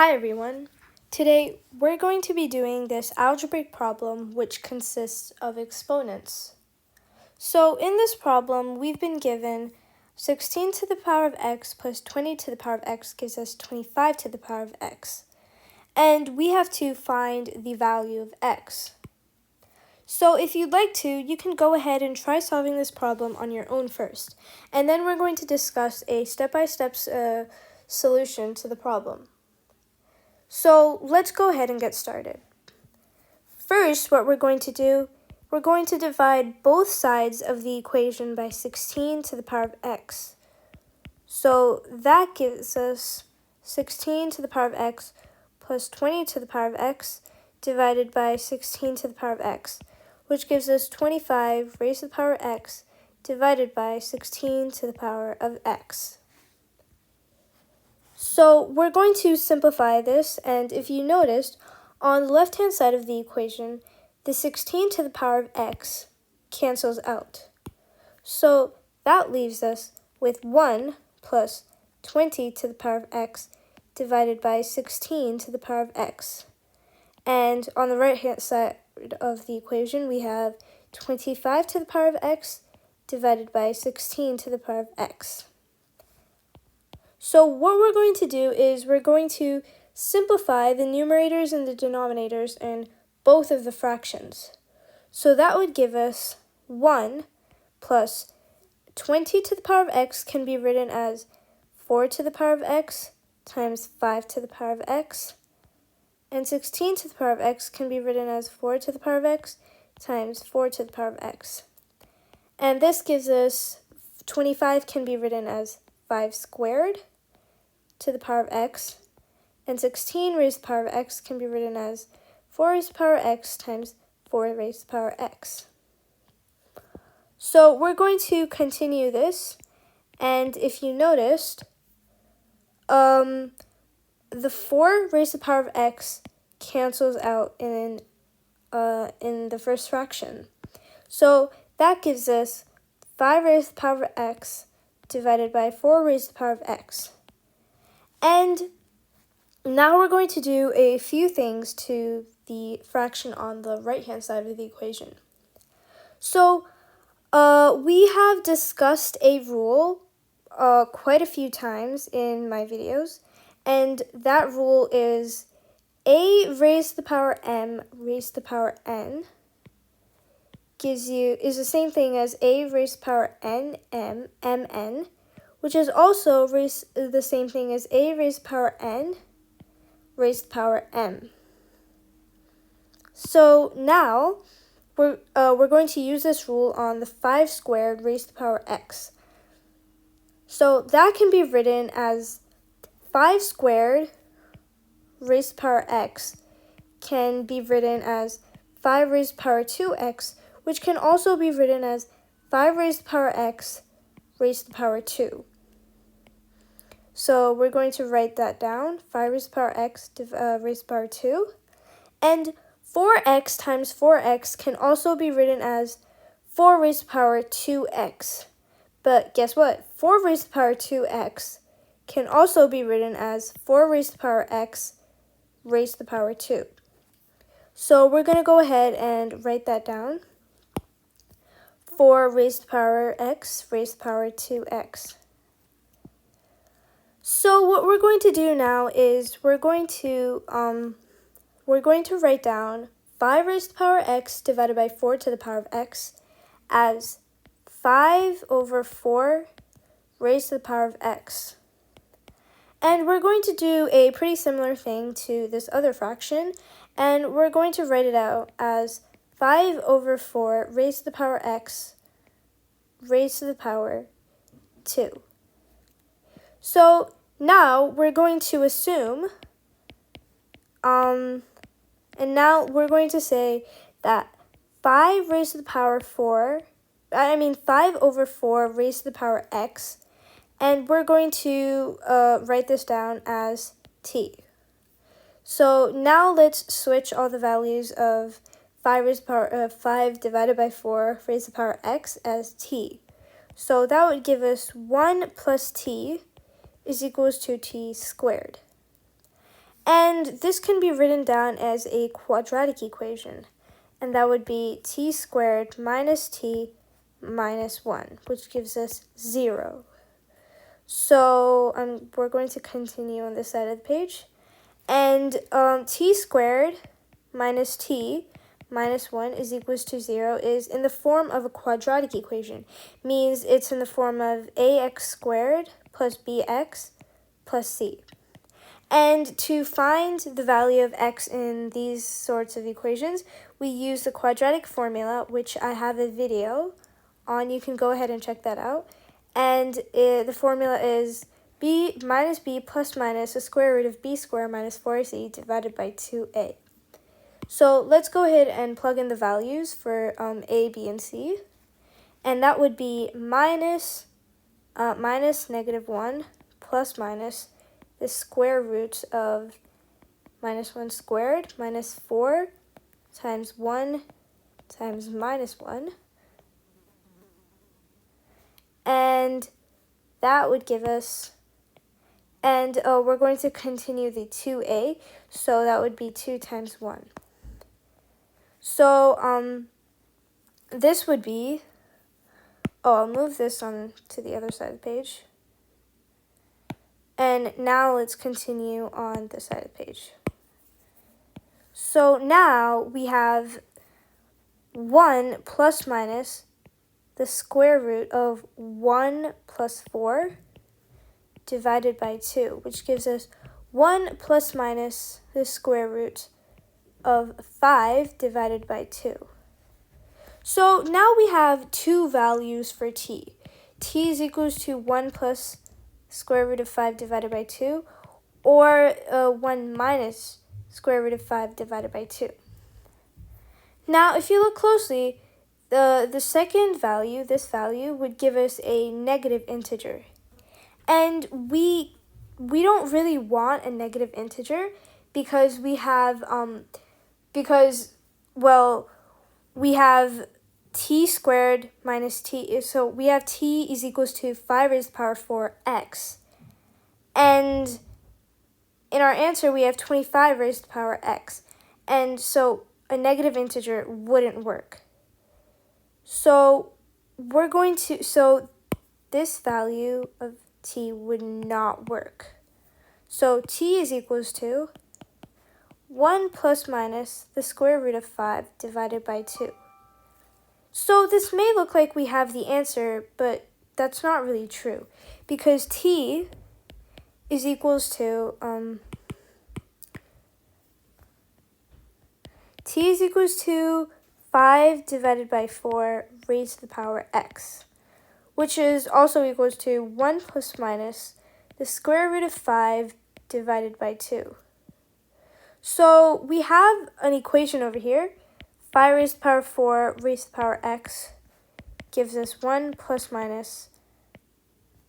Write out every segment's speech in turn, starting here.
Hi everyone. Today we're going to be doing this algebraic problem which consists of exponents. So in this problem we've been given 16 to the power of x plus 20 to the power of x gives us 25 to the power of x. And we have to find the value of x. So if you'd like to, you can go ahead and try solving this problem on your own first. And then we're going to discuss a step-by-step solution to the problem. So let's go ahead and get started. First, what we're going to do, we're going to divide both sides of the equation by 16 to the power of x. So that gives us 16 to the power of x plus 20 to the power of x divided by 16 to the power of x, which gives us 25 raised to the power of x divided by 16 to the power of x. So we're going to simplify this, and if you noticed, on the left-hand side of the equation, the 16 to the power of x cancels out. So that leaves us with 1 plus 20 to the power of x divided by 16 to the power of x. And on the right-hand side of the equation, we have 25 to the power of x divided by 16 to the power of x. So what we're going to do is we're going to simplify the numerators and the denominators in both of the fractions. So that would give us 1 plus 20 to the power of x can be written as 4 to the power of x times 5 to the power of x. And 16 to the power of x can be written as 4 to the power of x times 4 to the power of x. And this gives us 25 can be written as 5 squared to the power of x, and 16 raised to the power of x can be written as 4 raised to the power of x times 4 raised to the power of x. So we're going to continue this, and if you noticed, the 4 raised to the power of x cancels out in the first fraction. So that gives us 5 raised to the power of x divided by 4 raised to the power of x. And now we're going to do a few things to the fraction on the right-hand side of the equation. So we have discussed a rule quite a few times in my videos, and that rule is a raised to the power m raised to the power n is the same thing as a raised to the power n m mn, which is also the same thing as a raised to the power n raised to the power m. So now we're going to use this rule on the 5 squared raised to the power x. So that can be written as 5 squared raised to the power x can be written as 5 raised to the power 2x, which can also be written as 5 raised to the power x raised to the power 2. So we're going to write that down, 5 raised to the power x raised to the power 2. And 4x times 4x can also be written as 4 raised to the power 2x. But guess what? 4 raised to the power 2x can also be written as 4 raised to the power x raised to the power 2. So we're going to go ahead and write that down. 4 raised to the power x raised to the power 2x. So what we're going to do now is we're going to write down 5 raised to the power x divided by 4 to the power of x as 5 over 4 raised to the power of x. And we're going to do a pretty similar thing to this other fraction, and we're going to write it out as 5 over 4 raised to the power x raised to the power 2. So now we're going to assume, and now we're going to say that 5 raised to the power 5 over 4 raised to the power x, and we're going to write this down as t. So now let's switch all the values of 5 raised to the power 5 divided by 4 raised to the power x as t. So that would give us 1 plus t is equals to t squared. And this can be written down as a quadratic equation. And that would be t squared minus t minus 1, which gives us 0. So we're going to continue on this side of the page. And t squared minus t minus 1 is equals to 0 is in the form of a quadratic equation. Means it's in the form of ax squared plus bx plus c. And to find the value of x in these sorts of equations, we use the quadratic formula, which I have a video on. You can go ahead and check that out. And the formula is b minus b plus minus the square root of b squared minus 4c divided by 2a. So let's go ahead and plug in the values for a, b, and c. And that would be minus negative 1 plus minus the square root of minus 1 squared minus 4 times 1 times minus 1. And that would give us, and we're going to continue the 2a, so that would be 2 times 1. So this would be, I'll move this on to the other side of the page. And now let's continue on this side of the page. So now we have 1 plus minus the square root of 1 plus 4 divided by 2, which gives us 1 plus minus the square root of 5 divided by 2. So now we have two values for t. T is equals to 1 plus square root of 5 divided by 2, or 1 minus square root of 5 divided by 2. Now, if you look closely, the second value, this value, would give us a negative integer. And we don't really want a negative integer because we have, we have t squared minus t, so we have t is equals to 5 raised to the power 4x. And in our answer, we have 25 raised to the power x. And so a negative integer wouldn't work. So this value of t would not work. So t is equals to 1 plus minus the square root of 5 divided by 2. So this may look like we have the answer, but that's not really true, because t is equals to 5 divided by 4 raised to the power x, which is also equals to 1 plus minus the square root of 5 divided by 2. So we have an equation over here. 5 raised to the power 4 raised to the power x gives us 1 plus minus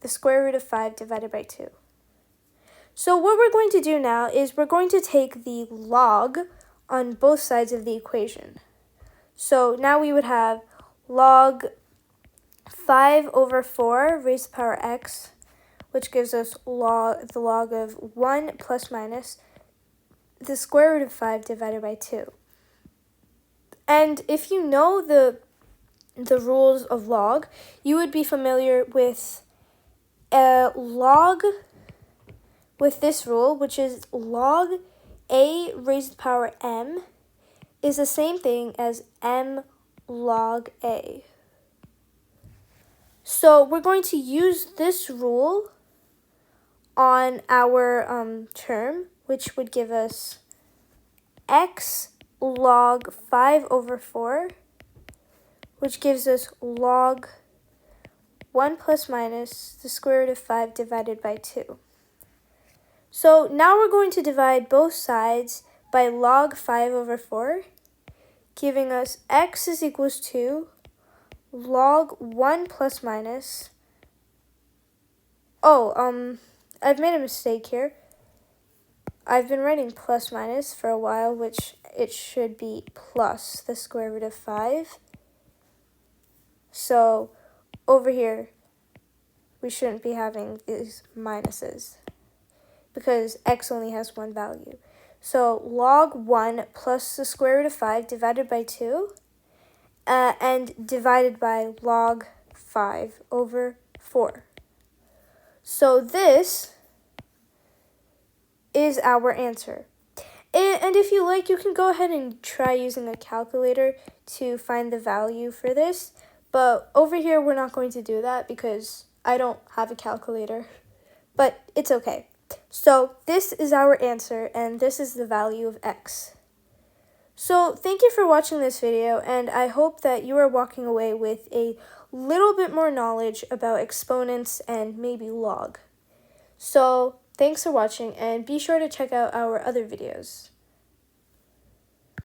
the square root of 5 divided by 2. So what we're going to do now is we're going to take the log on both sides of the equation. So now we would have log 5 over 4 raised to the power x, which gives us the log of 1 plus minus the square root of 5 divided by 2. And if you know the rules of log, you would be familiar with log with this rule, which is log a raised to the power m is the same thing as m log a. So we're going to use this rule on our term, which would give us x log 5 over 4, which gives us log 1 plus minus the square root of 5 divided by 2. So now we're going to divide both sides by log 5 over 4, giving us x is equals to log 1 plus minus, I've made a mistake here. I've been writing plus minus for a while, which it should be plus the square root of 5. So over here, we shouldn't be having these minuses, because x only has one value. So log 1 plus the square root of 5 divided by 2 and divided by log 5 over 4. So this is our answer. And if you like, you can go ahead and try using a calculator to find the value for this. But over here, we're not going to do that because I don't have a calculator. But it's okay. So this is our answer, and this is the value of x. So thank you for watching this video, and I hope that you are walking away with a little bit more knowledge about exponents and maybe log. So thanks for watching, and be sure to check out our other videos.